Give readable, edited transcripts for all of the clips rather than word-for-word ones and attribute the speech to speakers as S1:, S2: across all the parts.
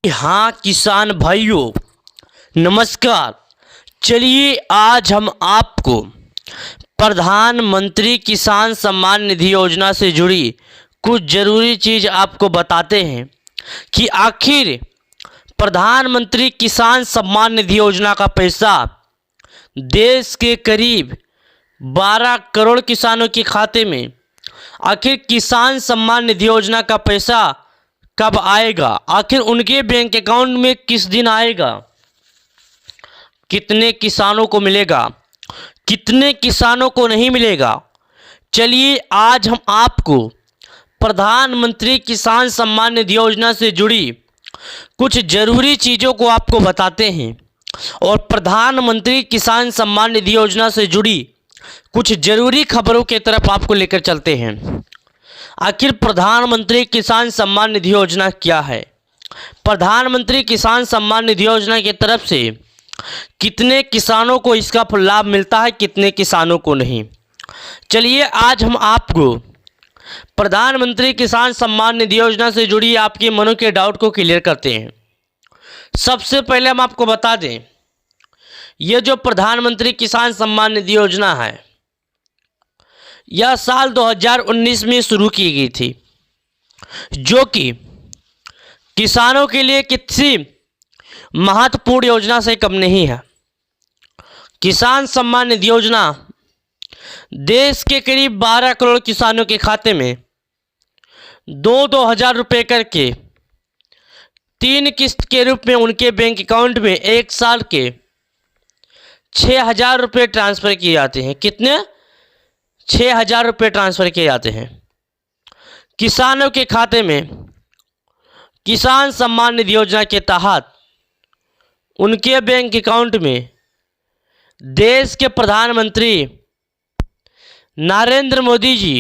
S1: हाँ किसान भाइयों, नमस्कार। चलिए आज हम आपको प्रधानमंत्री किसान सम्मान निधि योजना से जुड़ी कुछ ज़रूरी चीज़ आपको बताते हैं कि आखिर प्रधानमंत्री किसान सम्मान निधि योजना का पैसा देश के करीब 12 करोड़ किसानों के खाते में आखिर किसान सम्मान निधि योजना का पैसा कब आएगा, आखिर उनके बैंक अकाउंट में किस दिन आएगा, कितने किसानों को मिलेगा, कितने किसानों को नहीं मिलेगा। चलिए आज हम आपको प्रधानमंत्री किसान सम्मान निधि योजना से जुड़ी कुछ ज़रूरी चीज़ों को आपको बताते हैं और प्रधानमंत्री किसान सम्मान निधि योजना से जुड़ी कुछ ज़रूरी खबरों की तरफ आपको लेकर चलते हैं। आखिर प्रधानमंत्री किसान सम्मान निधि योजना क्या है, प्रधानमंत्री किसान सम्मान निधि योजना की तरफ से कितने किसानों को इसका लाभ मिलता है, कितने किसानों को नहीं। चलिए आज हम आपको प्रधानमंत्री किसान सम्मान निधि योजना से जुड़ी आपके मनों के डाउट को क्लियर करते हैं। सबसे पहले हम आपको बता दें, यह जो प्रधानमंत्री किसान सम्मान निधि योजना है यह साल 2019 में शुरू की गई थी, जो कि किसानों के लिए किसी महत्वपूर्ण योजना से कम नहीं है। किसान सम्मान निधि योजना देश के करीब 12 करोड़ किसानों के खाते में 2-2 हज़ार रुपये करके 3 किस्त के रूप में उनके बैंक अकाउंट में एक साल के 6,000 रुपये ट्रांसफ़र किए जाते हैं। कितने? 6,000 रुपये ट्रांसफ़र किए जाते हैं किसानों के खाते में। किसान सम्मान निधि योजना के तहत उनके बैंक अकाउंट में देश के प्रधानमंत्री नरेंद्र मोदी जी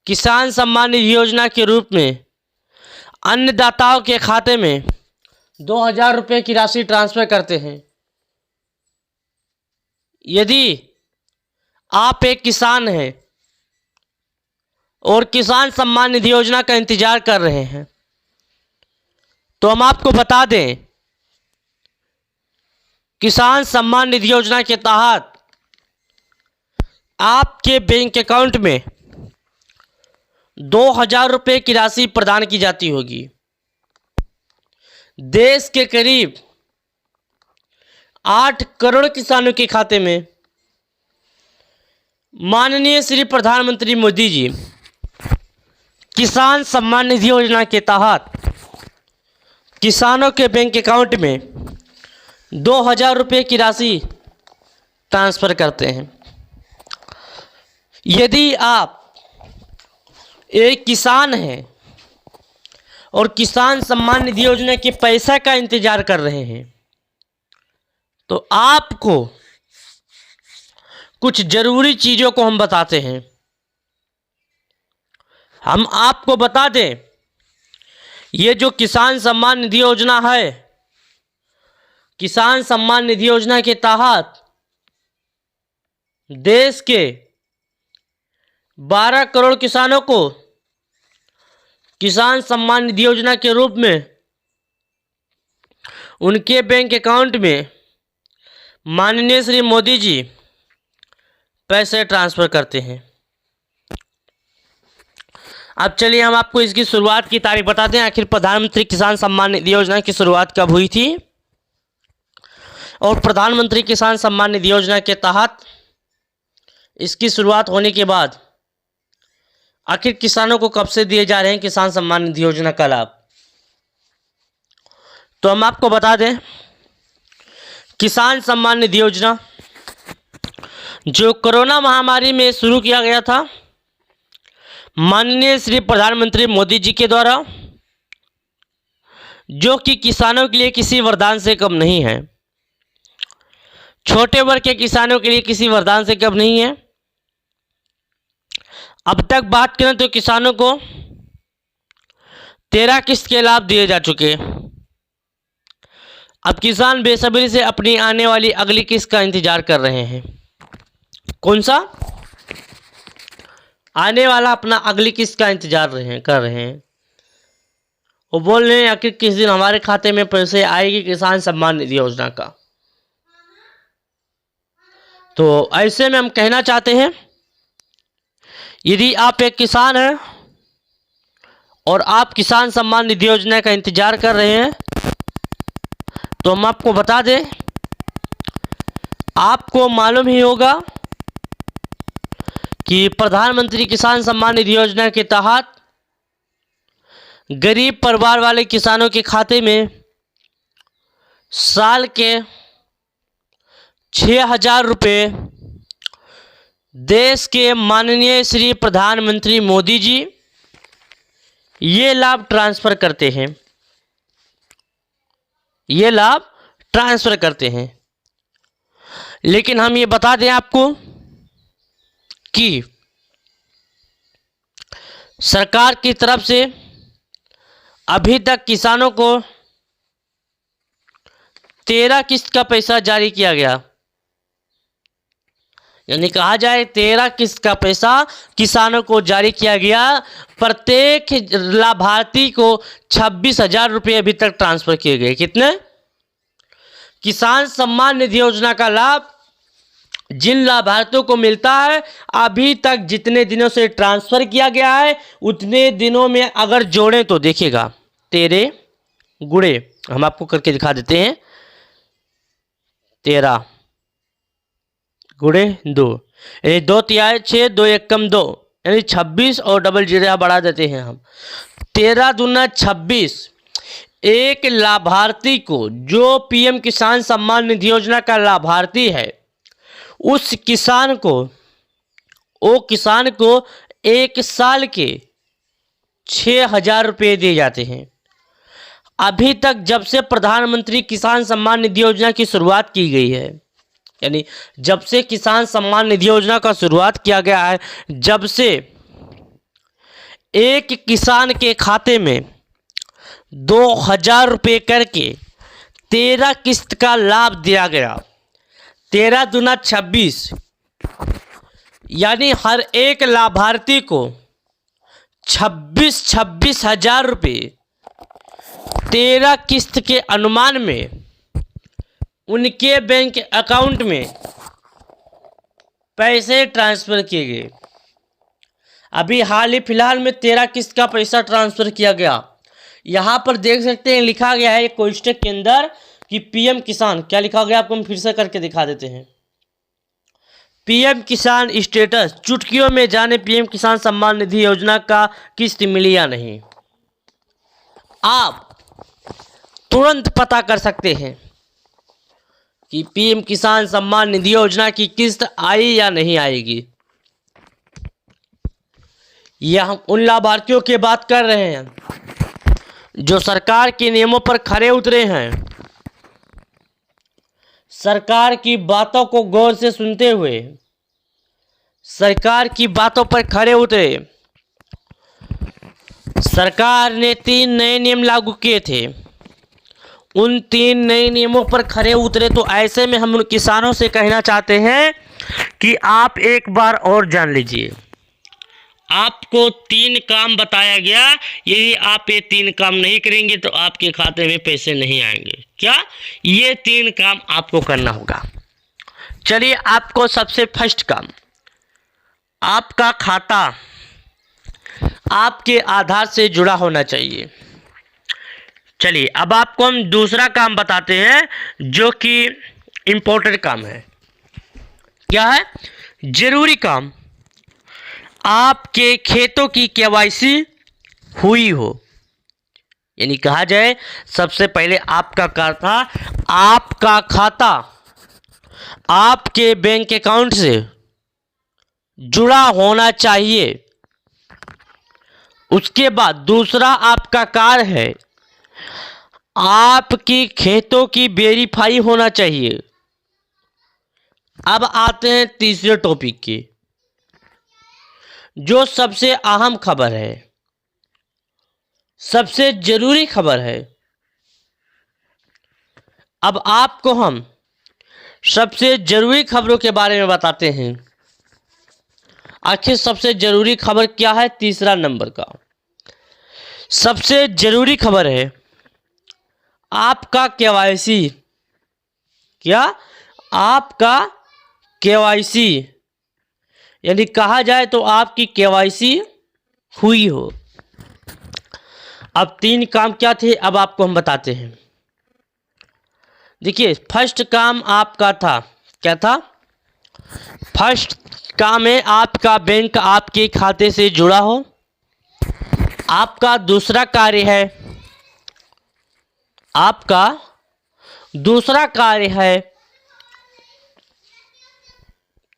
S1: किसान सम्मान निधि योजना के रूप में अन्नदाताओं के खाते में 2,000 रुपये की राशि ट्रांसफ़र करते हैं। यदि आप एक किसान हैं और किसान सम्मान निधि योजना का इंतजार कर रहे हैं तो हम आपको बता दें, किसान सम्मान निधि योजना के तहत आपके बैंक अकाउंट में 2,000 रुपये की राशि प्रदान की जाती होगी। देश के करीब 8 करोड़ किसानों के खाते में माननीय श्री प्रधानमंत्री मोदी जी किसान सम्मान निधि योजना के तहत किसानों के बैंक अकाउंट में 2,000 रुपये की राशि ट्रांसफ़र करते हैं। यदि आप एक किसान हैं और किसान सम्मान निधि योजना के पैसा का इंतजार कर रहे हैं तो आपको कुछ ज़रूरी चीज़ों को हम बताते हैं। हम आपको बता दें, ये जो किसान सम्मान निधि योजना है, किसान सम्मान निधि योजना के तहत देश के 12 करोड़ किसानों को किसान सम्मान निधि योजना के रूप में उनके बैंक अकाउंट में माननीय श्री मोदी जी पैसे ट्रांसफ़र करते हैं। अब चलिए हम आपको इसकी शुरुआत की तारीख बताते हैं। आखिर प्रधानमंत्री किसान सम्मान निधि योजना की शुरुआत कब हुई थी और प्रधानमंत्री किसान सम्मान निधि योजना के तहत इसकी शुरुआत होने के बाद आखिर किसानों को कब से दिए जा रहे हैं किसान सम्मान निधि योजना का लाभ। तो हम आपको बता दें, किसान सम्मान निधि योजना जो कोरोना महामारी में शुरू किया गया था माननीय श्री प्रधानमंत्री मोदी जी के द्वारा, जो कि किसानों के लिए किसी वरदान से कम नहीं है, छोटे वर्ग के किसानों के लिए किसी वरदान से कम नहीं है। अब तक बात करें तो किसानों को 13 किस्त के लाभ दिए जा चुके हैं। अब किसान बेसब्री से अपनी आने वाली अगली किस्त का इंतजार कर रहे हैं। कौन सा? आने वाला अपना अगली किस्त का इंतजार कर रहे हैं। वो बोल रहे हैं आखिर किस दिन हमारे खाते में पैसे आएगी किसान सम्मान निधि योजना का। तो ऐसे में हम कहना चाहते हैं, यदि आप एक किसान हैं और आप किसान सम्मान निधि योजना का इंतजार कर रहे हैं, तो हम आपको बता दें, आपको मालूम ही होगा कि प्रधानमंत्री किसान सम्मान निधि योजना के तहत गरीब परिवार वाले किसानों के खाते में साल के 6,000 रुपये देश के माननीय श्री प्रधानमंत्री मोदी जी ये लाभ ट्रांसफ़र करते हैं, ये लाभ ट्रांसफ़र करते हैं। लेकिन हम ये बता दें आपको कि सरकार की तरफ से अभी तक किसानों को 13 किस्त का पैसा जारी किया गया, यानी कहा जाए 13 किस्त का पैसा किसानों को जारी किया गया। प्रत्येक लाभार्थी को 26,000 रुपये अभी तक ट्रांसफ़र किए गए। कितने? किसान सम्मान निधि योजना का लाभ जिन लाभार्थियों को मिलता है, अभी तक जितने दिनों से ट्रांसफ़र किया गया है उतने दिनों में अगर जोड़ें तो देखिएगा 13 गुणे हम आपको करके दिखा देते हैं, 13 गुणे 2 यानी 2 तिहाई 6, 2 एकम 2 यानी 26 और डबल जीरो बढ़ा देते हैं हम, 13 दूना 26। एक लाभार्थी को, जो पीएम किसान सम्मान निधि योजना का लाभार्थी है, उस किसान को एक साल के 6,000 रुपये दिए जाते हैं। अभी तक जब से प्रधानमंत्री किसान सम्मान निधि योजना की शुरुआत की गई है, यानी जब से किसान सम्मान निधि योजना का शुरुआत किया गया है, जब से एक किसान के खाते में 2,000 रुपये करके 13 किस्त का लाभ दिया गया। 13 दूना 26 यानी हर एक लाभार्थी को 26,000 रुपये 13 किस्त के अनुमान में उनके बैंक अकाउंट में पैसे ट्रांसफ़र किए गए। अभी हाल ही फिलहाल में 13 किस्त का पैसा ट्रांसफ़र किया गया। यहाँ पर देख सकते हैं लिखा गया है कोष्टक के अंदर कि पीएम किसान, क्या लिखा गया आपको हम फिर से करके दिखा देते हैं। पीएम किसान स्टेटस, चुटकियों में जाने पीएम किसान सम्मान निधि योजना का किस्त मिली या नहीं। आप तुरंत पता कर सकते हैं कि पीएम किसान सम्मान निधि योजना की किस्त आई या नहीं आएगी। यह हम उन लाभार्थियों की बात कर रहे हैं जो सरकार के नियमों पर खरे उतरे हैं, सरकार की बातों को गौर से सुनते हुए, सरकार की बातों पर खरे उतरे। सरकार ने 3 नए नियम लागू किए थे, उन 3 नए नियमों पर खरे उतरे। तो ऐसे में हम उन किसानों से कहना चाहते हैं कि आप एक बार और जान लीजिए, आपको 3 काम बताया गया, यदि आप ये 3 काम नहीं करेंगे तो आपके खाते में पैसे नहीं आएंगे। क्या? ये 3 काम आपको करना होगा। चलिए, आपको सबसे फर्स्ट काम, आपका खाता आपके आधार से जुड़ा होना चाहिए। चलिए, अब आपको हम दूसरा काम बताते हैं जो कि इम्पोर्टेंट काम है। क्या है? जरूरी काम, आपके खेतों की केवाईसी हुई हो। यानी कहा जाए सबसे पहले आपका खाता आपके बैंक अकाउंट से जुड़ा होना चाहिए। उसके बाद दूसरा आपका कार्य है, आपकी खेतों की वेरीफाई होना चाहिए। अब आते हैं तीसरे टॉपिक की, जो सबसे अहम खबर है, सबसे जरूरी खबर है। अब आपको हम सबसे जरूरी खबरों के बारे में बताते हैं। आखिर सबसे जरूरी खबर क्या है? तीसरा नंबर का सबसे जरूरी खबर है आपका केवाईसी। क्या? आपका केवाईसी, यानी कहा जाए तो आपकी केवाईसी हुई हो। अब 3 काम क्या थे, अब आपको हम बताते हैं। देखिए, फर्स्ट काम आपका था, क्या था? फर्स्ट काम है आपका बैंक आपके खाते से जुड़ा हो। आपका दूसरा कार्य है, आपका दूसरा कार्य है,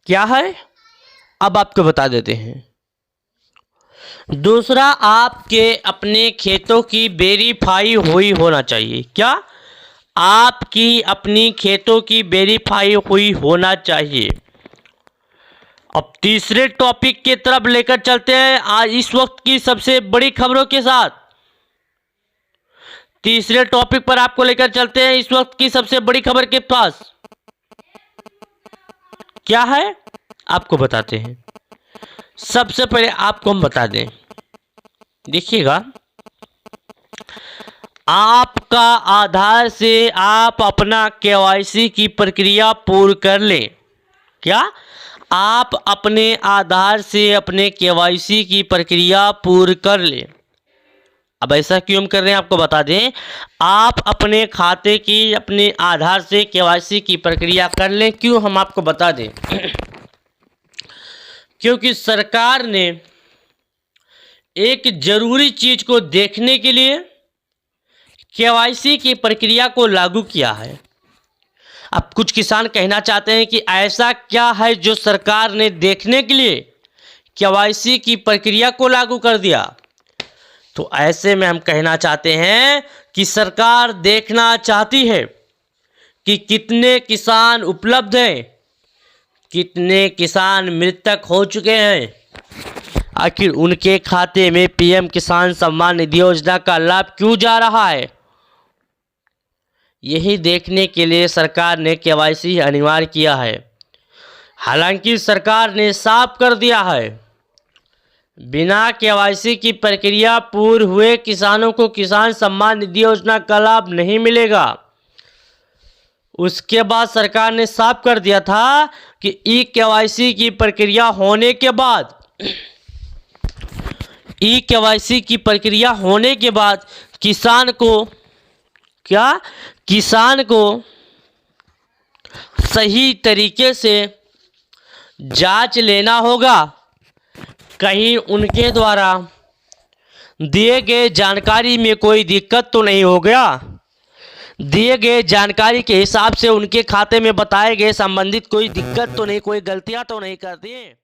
S1: क्या है? अब आपको बता देते हैं। दूसरा, आपके अपने खेतों की वेरीफाई हुई होना चाहिए। क्या? आपकी अपनी खेतों की वेरीफाई हुई होना चाहिए। अब तीसरे टॉपिक की तरफ लेकर चलते हैं आज इस वक्त की सबसे बड़ी खबरों के साथ। तीसरे टॉपिक पर आपको लेकर चलते हैं इस वक्त की सबसे बड़ी खबर के पास। क्या है आपको बताते हैं। सबसे पहले आपको हम बता दें, देखिएगा, आपका आधार से आप अपना केवाईसी की प्रक्रिया पूर्ण कर लें। क्या? आप अपने आधार से अपने केवाईसी की प्रक्रिया पूर्ण कर लें। अब ऐसा क्यों हम कर रहे हैं आपको बता दें। आप अपने खाते की अपने आधार से केवाईसी की प्रक्रिया कर लें। क्यों हम आपको बता दें क्योंकि सरकार ने एक जरूरी चीज को देखने के लिए केवाईसी की प्रक्रिया को लागू किया है। अब कुछ किसान कहना चाहते हैं कि ऐसा क्या है जो सरकार ने देखने के लिए केवाईसी की प्रक्रिया को लागू कर दिया। तो ऐसे में हम कहना चाहते हैं कि सरकार देखना चाहती है कि कितने किसान उपलब्ध हैं, कितने किसान मृतक हो चुके हैं, आखिर उनके खाते में पीएम किसान सम्मान निधि योजना का लाभ क्यों जा रहा है। यही देखने के लिए सरकार ने केवाईसी अनिवार्य किया है। हालांकि सरकार ने साफ कर दिया है, बिना केवाईसी की प्रक्रिया पूर्ण हुए किसानों को किसान सम्मान निधि योजना का लाभ नहीं मिलेगा। उसके बाद सरकार ने साफ कर दिया था कि ई केवाईसी की प्रक्रिया होने के बाद किसान को क्या? किसान को सही तरीके से जांच लेना होगा, कहीं उनके द्वारा दिए गए जानकारी में कोई दिक्कत तो नहीं हो गया, दिए गए जानकारी के हिसाब से उनके खाते में बताए गए संबंधित कोई दिक्कत तो नहीं, कोई गलतियां तो नहीं कर दी।